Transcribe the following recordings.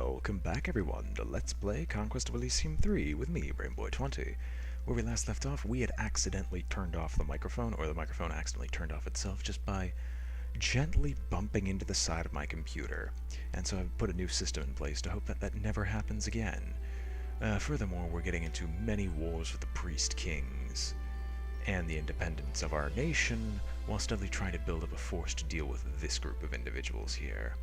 Welcome back everyone to Let's Play Conquest of Elysium 3 with me, BrainBoy 20. Where we last left off, we had accidentally turned off the microphone, or the microphone accidentally turned off itself just by gently bumping into the side of my computer. And so I've put a new system in place to hope that that never happens again. Furthermore, we're getting into many wars with the priest kings and the independence of our nation, while steadily trying to build up a force to deal with this group of individuals here.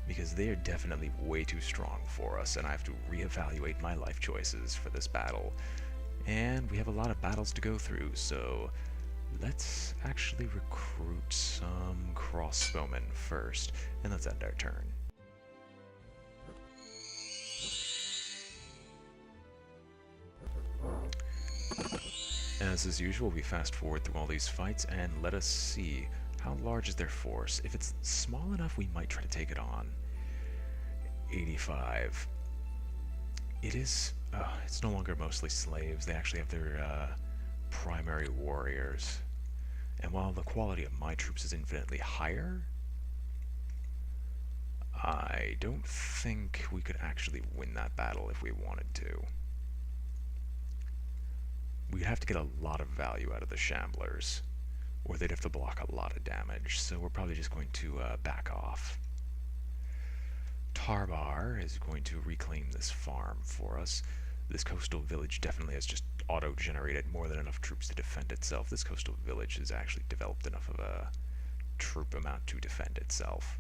Because they are definitely way too strong for us, and I have to reevaluate my life choices for this battle. And we have a lot of battles to go through, so let's actually recruit some crossbowmen first, and let's end our turn. As is usual, we fast forward through all these fights, and let us see how large is their force. If it's small enough, we might try to take it on. 85. It is, it's no longer mostly slaves. They actually have their primary warriors. And while the quality of my troops is infinitely higher, I don't think we could actually win that battle if we wanted to. We'd have to get a lot of value out of the Shamblers, or they'd have to block a lot of damage, so we're probably just going to back off. Tarbar is going to reclaim this farm for us. This coastal village definitely has just auto-generated more than enough troops to defend itself. This coastal village has actually developed enough of a troop amount to defend itself.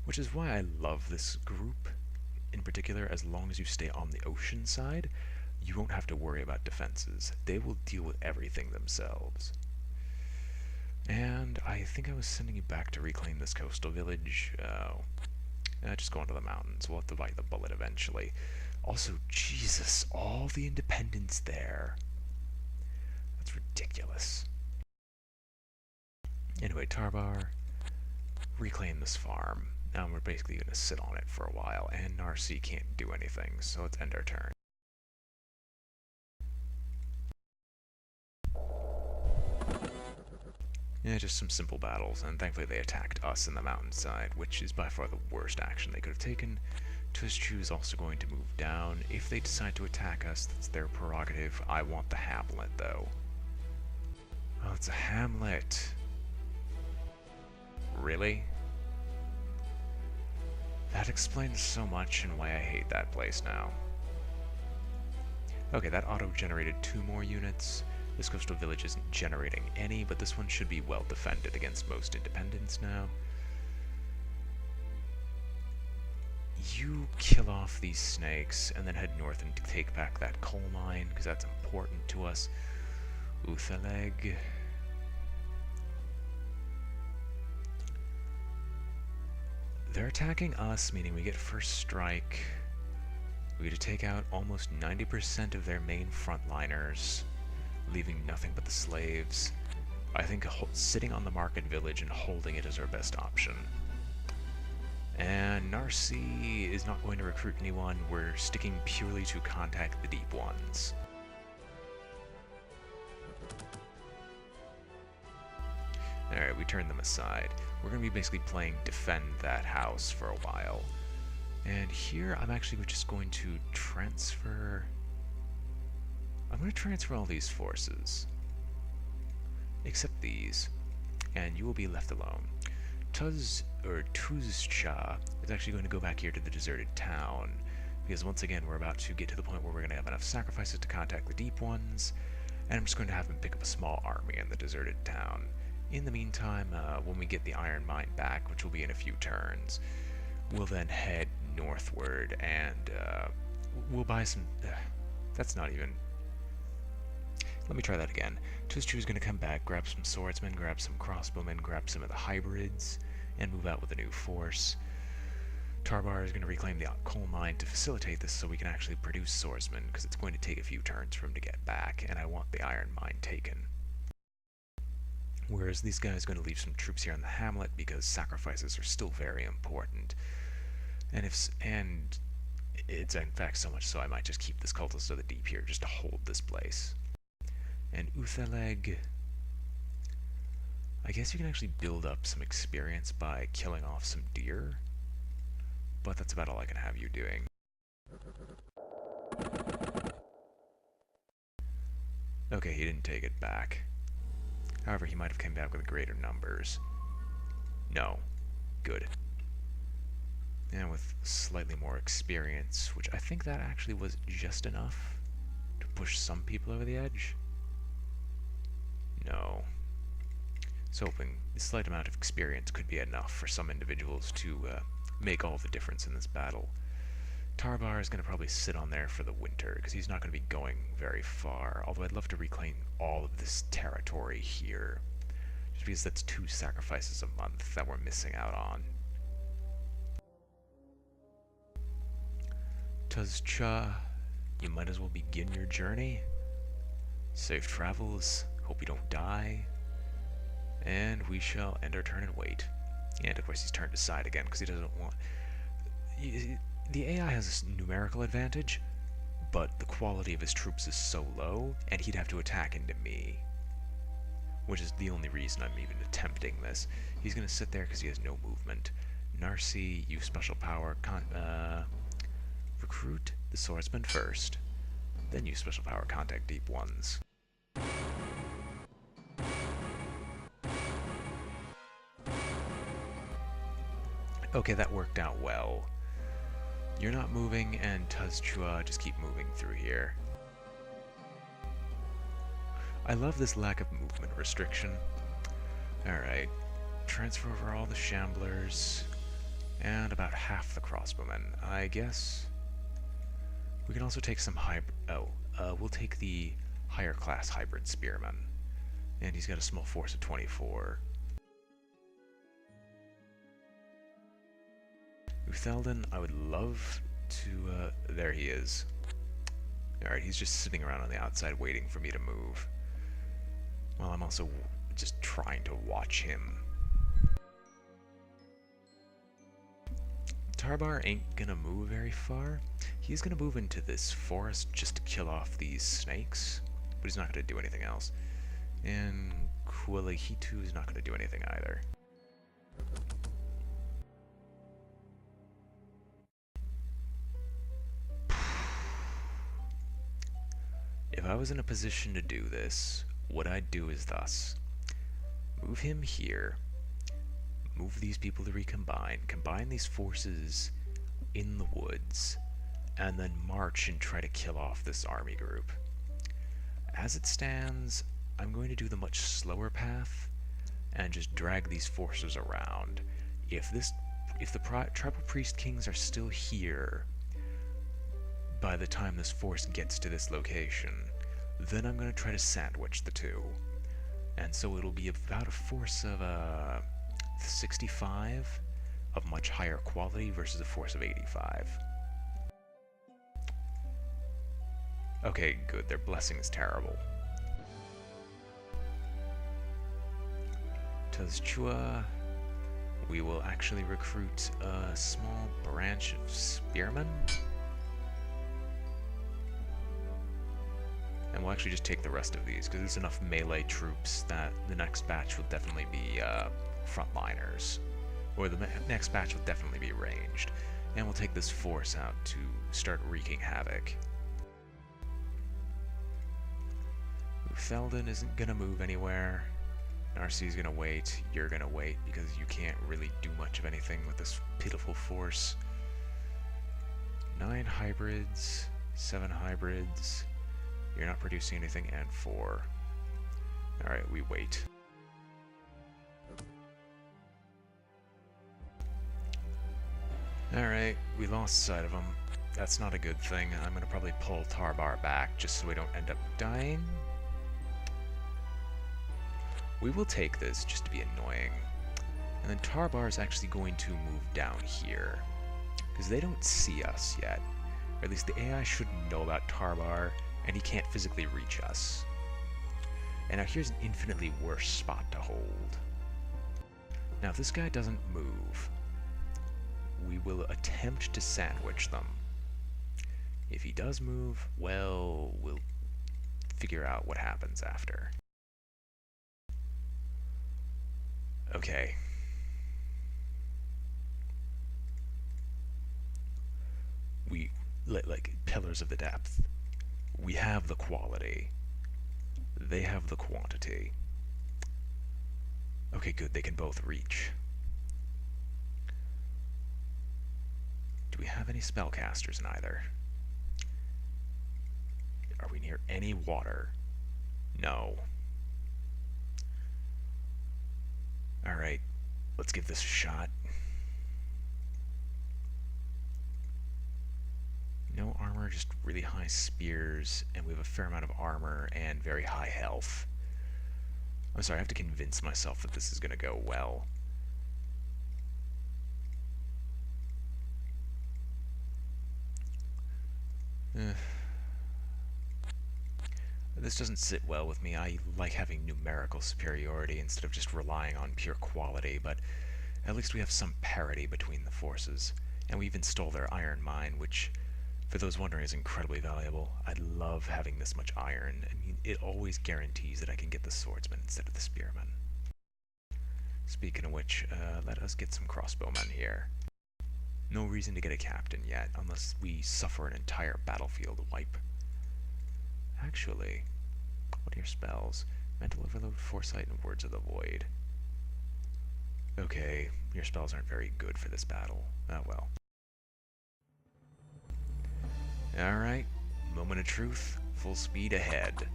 Which is why I love this group in particular. As long as you stay on the ocean side, you won't have to worry about defenses. They will deal with everything themselves. And I think I was sending you back to reclaim this coastal village. Just go into the mountains. We'll have to bite the bullet eventually. Also, Jesus, all the independence there. That's ridiculous. Anyway, Tarbar, reclaim this farm. Now we're basically going to sit on it for a while, and Narcy can't do anything, so let's end our turn. Yeah, just some simple battles, and thankfully they attacked us in the mountainside, which is by far the worst action they could have taken. Twistchu is also going to move down. If they decide to attack us, that's their prerogative. I want the hamlet, though. Oh, it's a hamlet. Really? That explains so much and why I hate that place now. Okay, that auto-generated 2 more units. This coastal village isn't generating any, but this one should be well defended against most independents now. You kill off these snakes and then head north and take back that coal mine, because that's important to us. Uthaleg. They're attacking us, meaning we get first strike. We get to take out almost 90% of their main frontliners, leaving nothing but the slaves. I think sitting on the market village and holding it is our best option. And Narcy is not going to recruit anyone. We're sticking purely to contact the deep ones. Alright, we turn them aside. We're going to be basically playing defend that house for a while. And here I'm actually just going to transfer... I'm going to transfer all these forces, except these, and you will be left alone. Tuzcha is actually going to go back here to the deserted town, because once again we're about to get to the point where we're going to have enough sacrifices to contact the deep ones, and I'm just going to have him pick up a small army in the deserted town. In the meantime, when we get the iron mine back, which will be in a few turns, we'll then head northward, and we'll buy some... that's not even... Let me try that again. Twistchu is going to come back, grab some swordsmen, grab some crossbowmen, grab some of the hybrids, and move out with a new force. Tarbar is going to reclaim the coal mine to facilitate this so we can actually produce swordsmen, because it's going to take a few turns for him to get back, and I want the iron mine taken. Whereas these guys are going to leave some troops here in the hamlet, because sacrifices are still very important. And it's in fact so much so I might just keep this cultist of the deep here just to hold this place. And Uthaleg, I guess you can actually build up some experience by killing off some deer. but that's about all I can have you doing. Okay, he didn't take it back. However, he might have come back with greater numbers. No. Good. And with slightly more experience, which I think that actually was just enough to push some people over the edge. No. I was hoping a slight amount of experience could be enough for some individuals to make all the difference in this battle. Tarbar is going to probably sit on there for the winter, because he's not going to be going very far, although I'd love to reclaim all of this territory here, just because that's 2 sacrifices a month that we're missing out on. Tuzcha, you might as well begin your journey. Safe travels, hope you don't die, and we shall end our turn and wait. And of course he's turned aside again, because he doesn't want... The AI has a numerical advantage, but the quality of his troops is so low, and he'd have to attack into me. Which is the only reason I'm even attempting this. He's going to sit there because he has no movement. Narcy, use special power, recruit the swordsman first. Then use special power, contact deep ones. Okay, that worked out well. You're not moving, and Tuzchua, just keep moving through here. I love this lack of movement restriction. Alright, transfer over all the shamblers, and about half the crossbowmen. I guess we can also take some we'll take the higher class hybrid spearman. And he's got a small force of 24. Uthelden, I would love to, there he is. Alright, he's just sitting around on the outside waiting for me to move. Well, I'm also just trying to watch him. Tarbar ain't gonna move very far. He's gonna move into this forest just to kill off these snakes, but he's not gonna do anything else. And Kualahitu is not gonna do anything either. If I was in a position to do this, what I'd do is thus. Move him here. Move these people to recombine. Combine these forces in the woods. And then march and try to kill off this army group. As it stands, I'm going to do the much slower path and just drag these forces around. If the tribal priest kings are still here by the time this force gets to this location, then I'm going to try to sandwich the two. And so it'll be about a force of 65 of much higher quality versus a force of 85. Okay, good. Their blessing is terrible. Tuzchua, we will actually recruit a small branch of spearmen. And we'll actually just take the rest of these, because there's enough melee troops that the next batch will definitely be frontliners. Or the next batch will definitely be ranged. And we'll take this force out to start wreaking havoc. Uthelden isn't gonna move anywhere. Narcy's gonna wait. You're gonna wait, because you can't really do much of anything with this pitiful force. 9 hybrids, 7 hybrids. You're not producing anything, and 4. Alright, we wait. Alright, we lost sight of him. That's not a good thing. I'm gonna probably pull Tarbar back, just so we don't end up dying. We will take this, just to be annoying. And then Tarbar is actually going to move down here, because they don't see us yet. Or at least the AI shouldn't know about Tarbar, and he can't physically reach us. And now here's an infinitely worse spot to hold. Now if this guy doesn't move, we will attempt to sandwich them. If he does move, well, we'll figure out what happens after. Okay. We, like pillars of the depth. We have the quality. They have the quantity. Okay, good, they can both reach. Do we have any spellcasters in either? Are we near any water? No. Alright, let's give this a shot. No armor, just really high spears, and we have a fair amount of armor and very high health. I'm sorry, I have to convince myself that this is going to go well. This doesn't sit well with me. I like having numerical superiority instead of just relying on pure quality, but at least we have some parity between the forces. And we even stole their iron mine, which, for those wondering, is incredibly valuable. I love having this much iron. I mean, it always guarantees that I can get the swordsman instead of the spearman. Speaking of which, let us get some crossbowmen here. No reason to get a captain yet, unless we suffer an entire battlefield wipe. Actually, what are your spells? Mental Overload, Foresight, and Words of the Void. Okay, your spells aren't very good for this battle. Oh well. Alright, moment of truth, full speed ahead.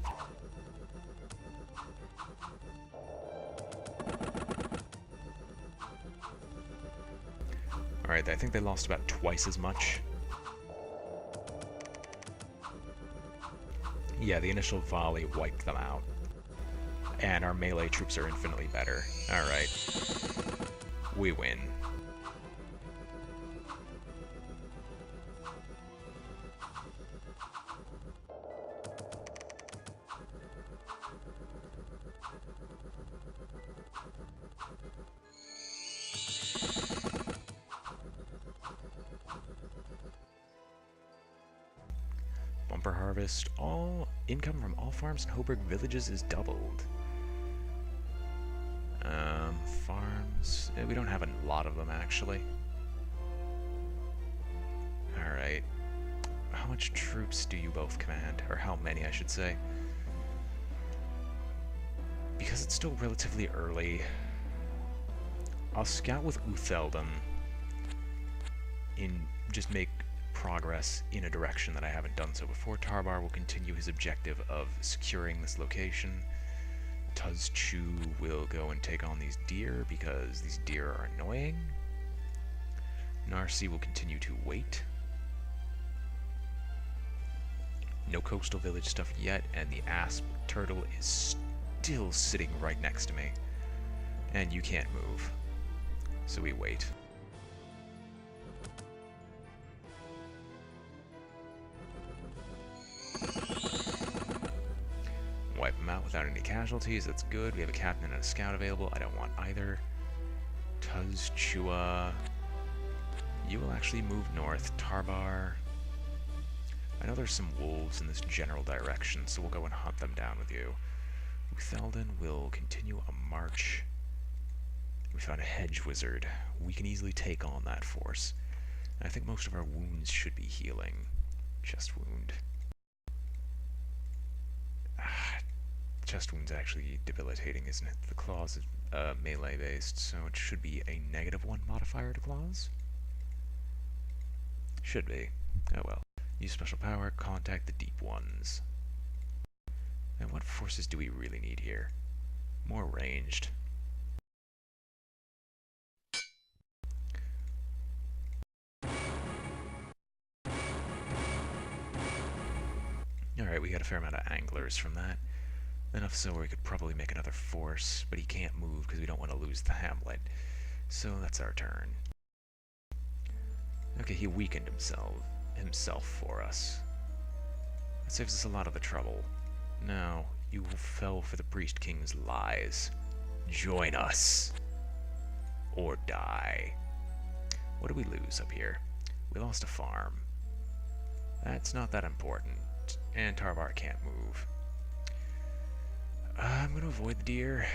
Alright, I think they lost about twice as much. Yeah, the initial volley wiped them out. And our melee troops are infinitely better. Alright. We win. Bumper harvest. All income from all farms in Hoburg villages is doubled. Farms. We don't have a lot of them actually. Alright. How much troops do you both command? Or how many, I should say. Because it's still relatively early, I'll scout with Utheldon and just make progress in a direction that I haven't done so before. Tarbar will continue his objective of securing this location. Tuzchu will go and take on these deer because these deer are annoying. Narsi will continue to wait. No coastal village stuff yet, and the asp turtle is still sitting right next to me. And you can't move. So we wait. Wipe them out without any casualties, that's good. We have a captain and a scout available. I don't want either. Tuzchua. You will actually move north. Tarbar. I know there's some wolves in this general direction, so we'll go and hunt them down with you. Utheldon will continue a march. We found a hedge wizard. We can easily take on that force. And I think most of our wounds should be healing. Chest wound. Chest wound's actually debilitating, isn't it? The claws is melee based, so it should be a -1 modifier to claws. Should be. Oh well. Use special power, contact the deep ones. And what forces do we really need here? More ranged. Alright, we got a fair amount of anglers from that. Enough so where we could probably make another force, but he can't move because we don't want to lose the hamlet. So that's our turn. Okay, he weakened himself for us. That saves us a lot of the trouble. Now, you fell for the Priest King's lies. Join us. Or die. What do we lose up here? We lost a farm. That's not that important. And Tarvar can't move. I'm going to avoid the deer.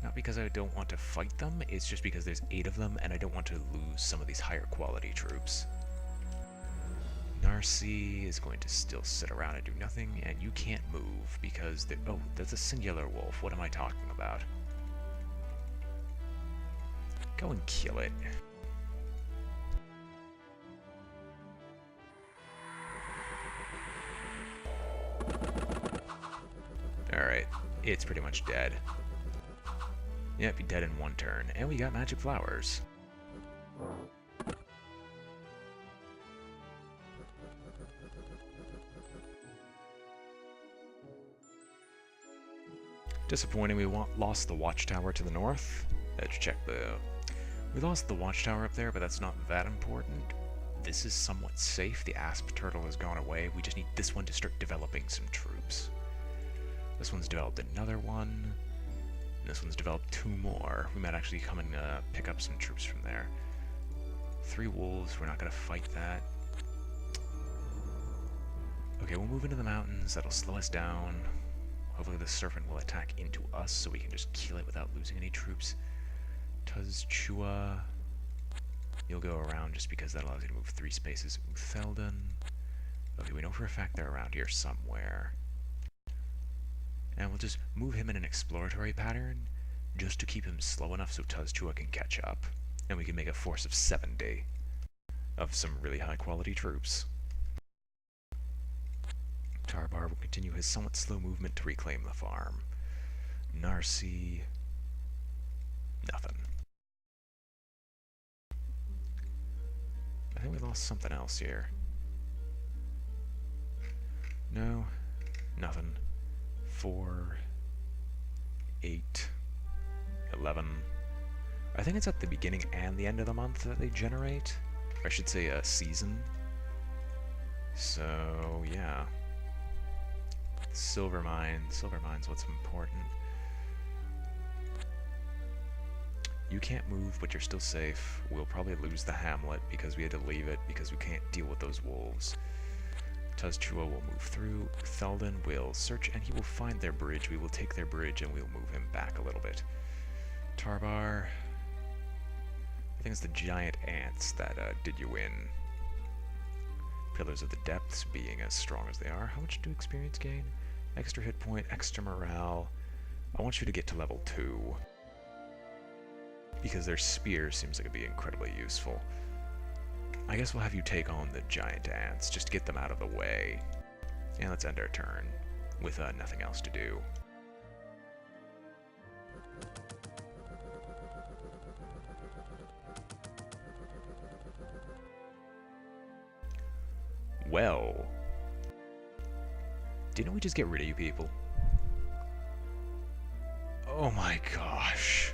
Not because I don't want to fight them, it's just because there's 8 of them and I don't want to lose some of these higher quality troops. Narcy is going to still sit around and do nothing, and you can't move because oh, that's a singular wolf. What am I talking about? Go and kill it. Alright, it's pretty much dead. Yep, be dead in one turn. And we got magic flowers. Disappointing, we lost the watchtower to the north. Let's check the... We lost the watchtower up there, but that's not that important. This is somewhat safe. The asp turtle has gone away. We just need this one to start developing some troops. This one's developed another one. And this one's developed 2 more. We might actually come and pick up some troops from there. 3 wolves. We're not going to fight that. Okay, we'll move into the mountains. That'll slow us down. Hopefully the serpent will attack into us so we can just kill it without losing any troops. Tuzchua. You'll go around just because that allows you to move 3 spaces. Uthelden. Okay, we know for a fact they're around here somewhere. And we'll just move him in an exploratory pattern just to keep him slow enough so Tuzchua can catch up. And we can make a force of 70 of some really high quality troops. Tarbar will continue his somewhat slow movement to reclaim the farm. Narcy... nothing. I think we lost something else here. No, nothing. 4, 8, 11. I think it's at the beginning and the end of the month that they generate. Or I should say a season. So, yeah. Silver mine's what's important. You can't move, but you're still safe. We'll probably lose the hamlet because we had to leave it because we can't deal with those wolves. Tuzchua will move through. Thelden will search and he will find their bridge. We will take their bridge and we'll move him back a little bit. Tarbar. I think it's the giant ants that did you in. Pillars of the Depths being as strong as they are. How much do experience gain? Extra hit point, extra morale. I want you to get to level 2. Because their spear seems like it'd be incredibly useful. I guess we'll have you take on the giant ants, just to get them out of the way. And let's end our turn, with nothing else to do. Well, didn't we just get rid of you people? Oh my gosh.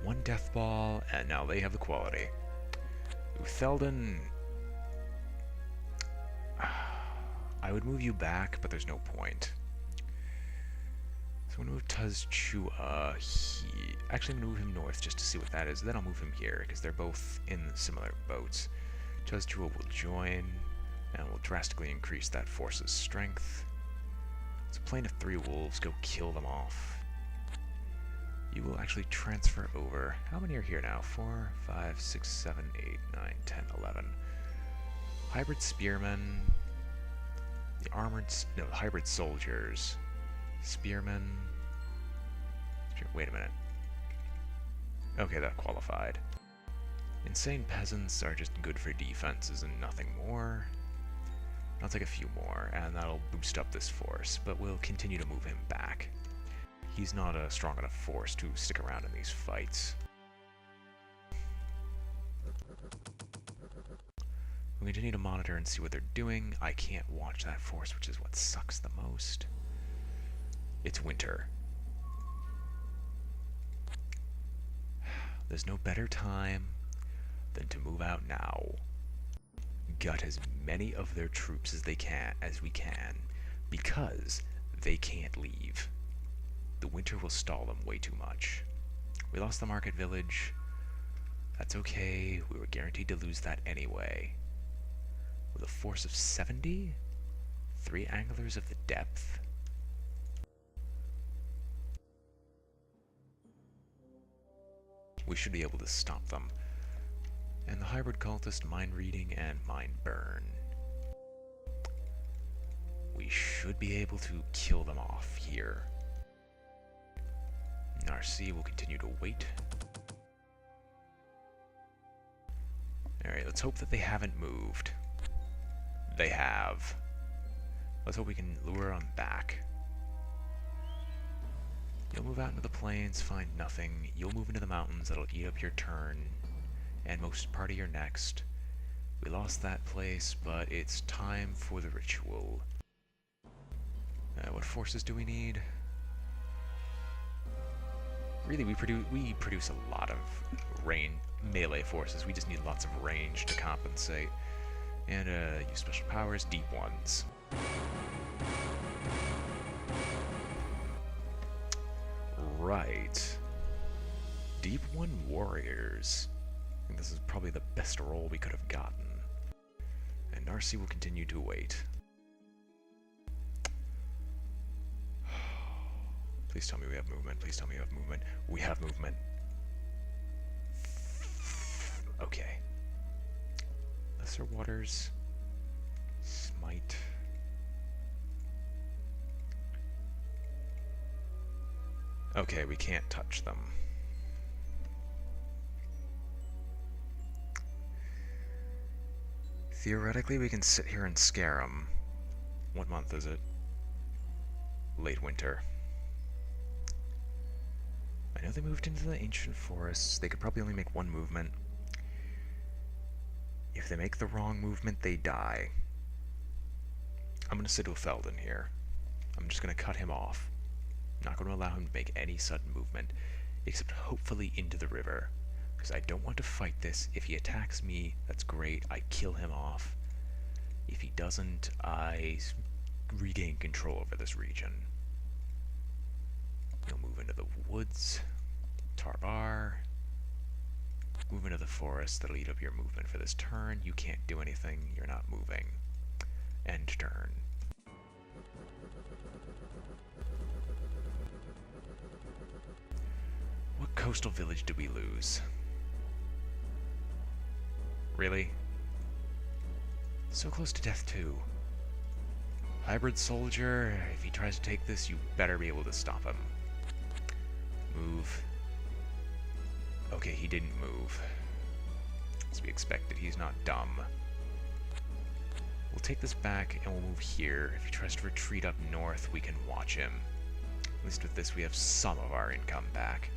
1 death ball, and now they have the quality. Uthelden... I would move you back, but there's no point. So I'm going to move Tuzchua. Actually, I'm going to move him north just to see what that is. Then I'll move him here, because they're both in similar boats. Tuzchua will join, and will drastically increase that force's strength. It's a plane of 3 wolves. Go kill them off. You will actually transfer over. How many are here now? 4, 5, 6, 7, 8, 9, 10, 11. Hybrid spearmen. The hybrid soldiers. Spearmen. Wait a minute. Okay, that qualified. Insane peasants are just good for defenses and nothing more. I'll take a few more, and that'll boost up this force, but we'll continue to move him back. He's not a strong enough force to stick around in these fights. We'll continue to monitor and see what they're doing. I can't watch that force, which is what sucks the most. It's winter. There's no better time than to move out now. Gut as many of their troops as we can, because they can't leave. The winter will stall them way too much. We lost the market village. That's okay. We were guaranteed to lose that anyway. With a force of 70? 3 anglers of the depth? We should be able to stop them. And the hybrid cultist, mind reading and mind burn. We should be able to kill them off here. Narcy will continue to wait. Alright, let's hope that they haven't moved. They have. Let's hope we can lure them back. You'll move out into the plains, find nothing. You'll move into the mountains, that'll eat up your turn, and most part of your next. We lost that place, but it's time for the ritual. What forces do we need? Really, we produce a lot of melee forces. We just need lots of range to compensate. And use special powers, deep ones. Right. Deep one warriors. I think this is probably the best roll we could have gotten. And Narcy will continue to wait. Please tell me we have movement. Please tell me we have movement. We have movement. Okay. Lesser Waters. Smite. Okay, we can't touch them. Theoretically, we can sit here and scare them. What month is it? Late winter. I know they moved into the ancient forests. They could probably only make one movement. If they make the wrong movement, they die. I'm going to sit with Felden here. I'm just going to cut him off. I'm not going to allow him to make any sudden movement, except hopefully into the river, because I don't want to fight this. If he attacks me, that's great. I kill him off. If he doesn't, I regain control over this region. He'll move into the woods. Tarbar. Move into the forest. That'll eat up your movement for this turn. You can't do anything. You're not moving. End turn. What coastal village did we lose? Really? So close to death too. Hybrid soldier, if he tries to take this, you better be able to stop him. Move. Okay, he didn't move. As we expected, he's not dumb. We'll take this back and we'll move here. If he tries to retreat up north, we can watch him. At least with this, we have some of our income back.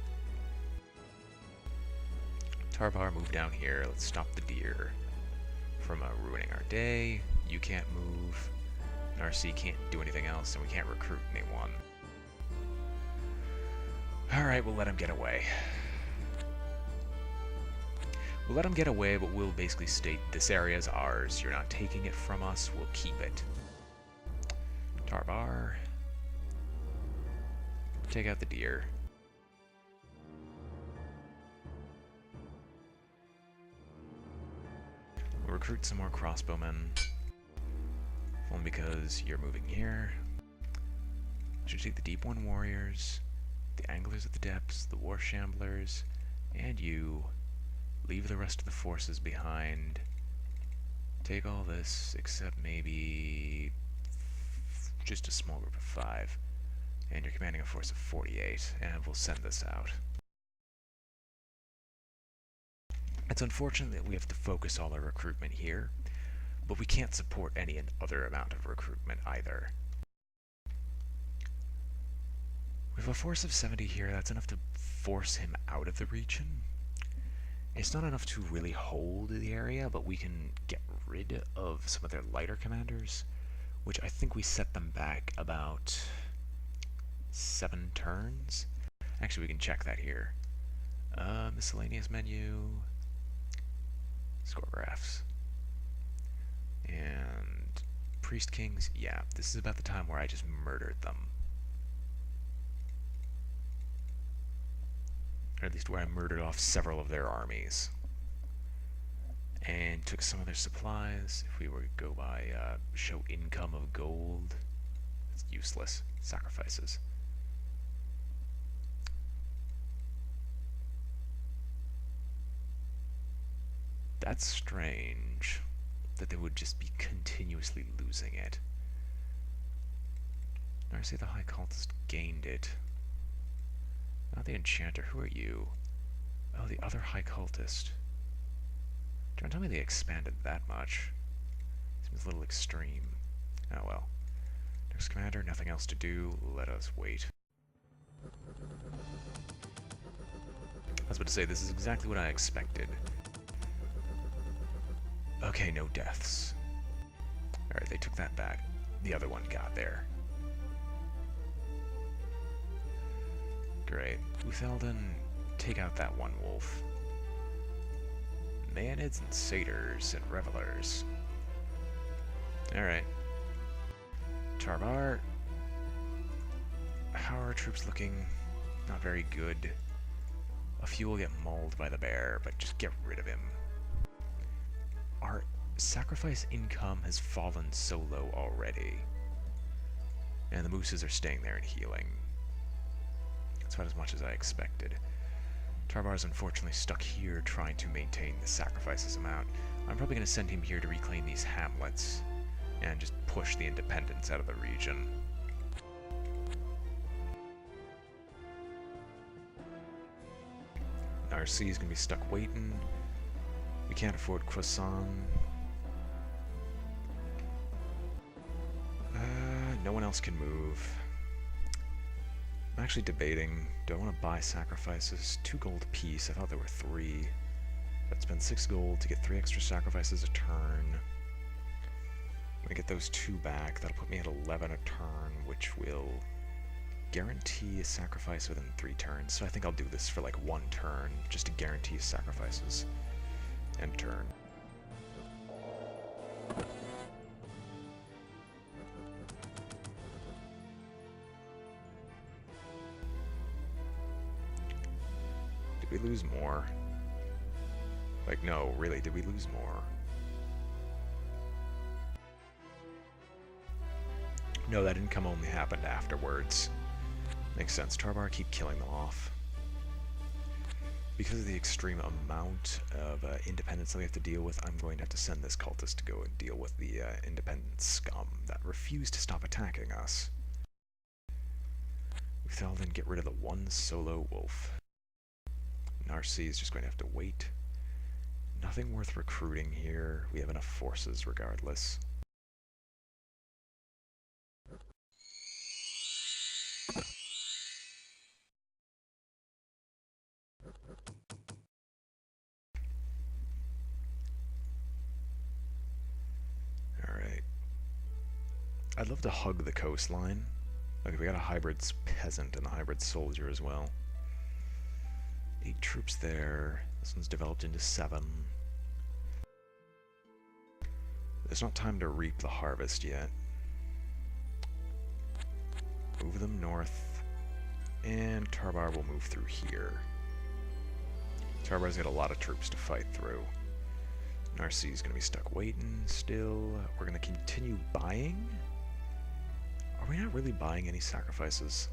Tarbar, move down here. Let's stop the deer from ruining our day. You can't move. Narcy can't do anything else, and we can't recruit anyone. Alright, we'll let him get away. We'll let him get away, but we'll basically state this area is ours. You're not taking it from us. We'll keep it. Tarbar. Take out the deer. We'll recruit some more crossbowmen. Only because you're moving here. Should take the Deep One warriors, the Anglers of the Depths, the War Shamblers, and you. Leave the rest of the forces behind. Take all this, except maybe just a small group of 5. And you're commanding a force of 48, and we'll send this out. It's unfortunate that we have to focus all our recruitment here, but we can't support any other amount of recruitment either. We have a force of 70 here. That's enough to force him out of the region. It's not enough to really hold the area, but we can get rid of some of their lighter commanders, which I think we set them back about 7 turns. Actually, we can check that here. Miscellaneous menu, score graphs, and Priest Kings. Yeah, this is about the time where I just murdered them. Or at least where I murdered off several of their armies. And took some of their supplies. If we were to go by show income of gold, it's useless. Sacrifices. That's strange, that they would just be continuously losing it. I see the High Cultist gained it. Not the Enchanter, who are you? Oh, the other High Cultist. Don't tell me they expanded that much. Seems a little extreme. Oh well. Next commander, nothing else to do, let us wait. I was about to say, this is exactly what I expected. Okay, no deaths. Alright, they took that back. The other one got there. Great. Uthelden, take out that one wolf. Maenads and satyrs and revelers. Alright. Tarvar. How are our troops looking? Not very good. A few will get mauled by the bear, but just get rid of him. Our sacrifice income has fallen so low already. And the mooses are staying there and healing. That's about as much as I expected. Tarvar's unfortunately stuck here trying to maintain the sacrifices amount. I'm probably going to send him here to reclaim these hamlets and just push the independence out of the region. RC is going to be stuck waiting. We can't afford Croissant. No one else can move. I'm actually debating, do I want to buy sacrifices? 2 gold apiece, I thought there were 3. I'd spend 6 gold to get 3 extra sacrifices a turn. I'm going to get those 2 back, that'll put me at 11 a turn, which will guarantee a sacrifice within 3 turns. So I think I'll do this for like 1 turn, just to guarantee sacrifices. End turn. Did we lose more? Like, no, really, did we lose more? No, that income only happened afterwards. Makes sense. Tarvar, keep killing them off. Because of the extreme amount of independence that we have to deal with, I'm going to have to send this cultist to go and deal with the independent scum that refuse to stop attacking us. Uthelden, get rid of the one solo wolf. Narcy is just going to have to wait. Nothing worth recruiting here. We have enough forces regardless. Alright. I'd love to hug the coastline. Okay, we got a hybrid peasant and a hybrid soldier as well. 8 troops there. This one's developed into 7. It's not time to reap the harvest yet. Move them north, and Tarvar will move through here. Tarvar's got a lot of troops to fight through. Narcy's gonna be stuck waiting still. We're gonna continue buying? Are we not really buying any sacrifices?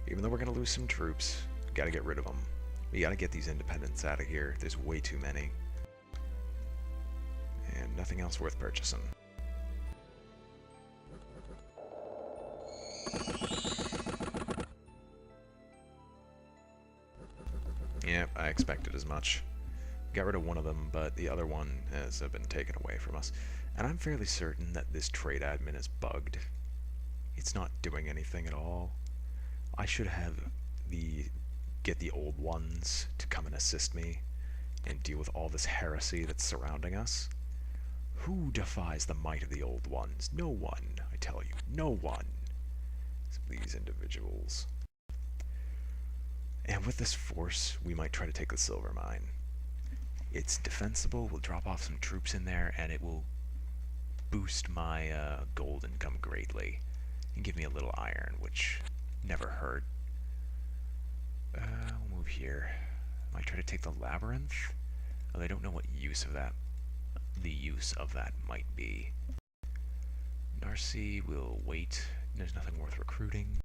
Even though we're gonna lose some troops, we gotta get rid of them. We gotta get these independents out of here. There's way too many. And nothing else worth purchasing. Yep, I expected as much. Got rid of one of them, but the other one has been taken away from us. And I'm fairly certain that this trade admin is bugged. It's not doing anything at all. I should have get the old ones to come and assist me and deal with all this heresy that's surrounding us. Who defies the might of the old ones? No one, I tell you, no one. Except these individuals. And with this force, we might try to take the silver mine. It's defensible, we'll drop off some troops in there, and it will boost my gold income greatly. And give me a little iron, which never hurt. We'll move here. Might try to take the labyrinth. Although I don't know what use of that, the use of that might be. Narcy will wait. There's nothing worth recruiting.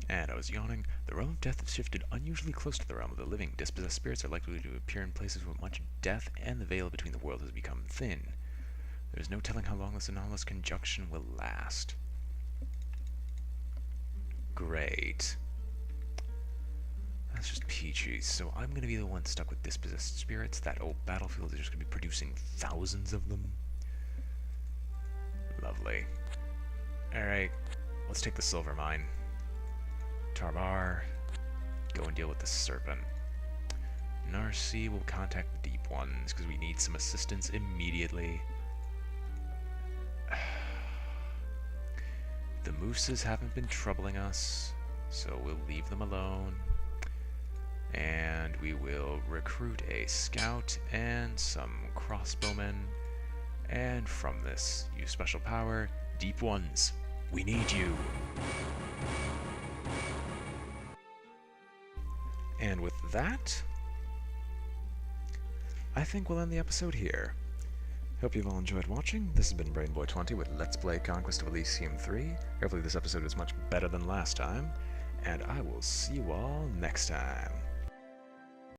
And I was yawning. The realm of death has shifted unusually close to the realm of the living. Dispossessed spirits are likely to appear in places with much death, and the veil between the worlds has become thin. There is no telling how long this anomalous conjunction will last. Great. That's just peachy. So I'm going to be the one stuck with dispossessed spirits. That old battlefield is just going to be producing thousands of them. Lovely. Alright, let's take the silver mine. Tarbar, go and deal with the serpent. Narcy will contact the deep ones, because we need some assistance immediately. The mooses haven't been troubling us, so we'll leave them alone. And we will recruit a scout and some crossbowmen. And from this, use special power, deep ones, we need you. And with that, I think we'll end the episode here. Hope you've all enjoyed watching. This has been BrainBoy20 with Let's Play Conquest of Elysium 3. Hopefully this episode is much better than last time, and I will see you all next time.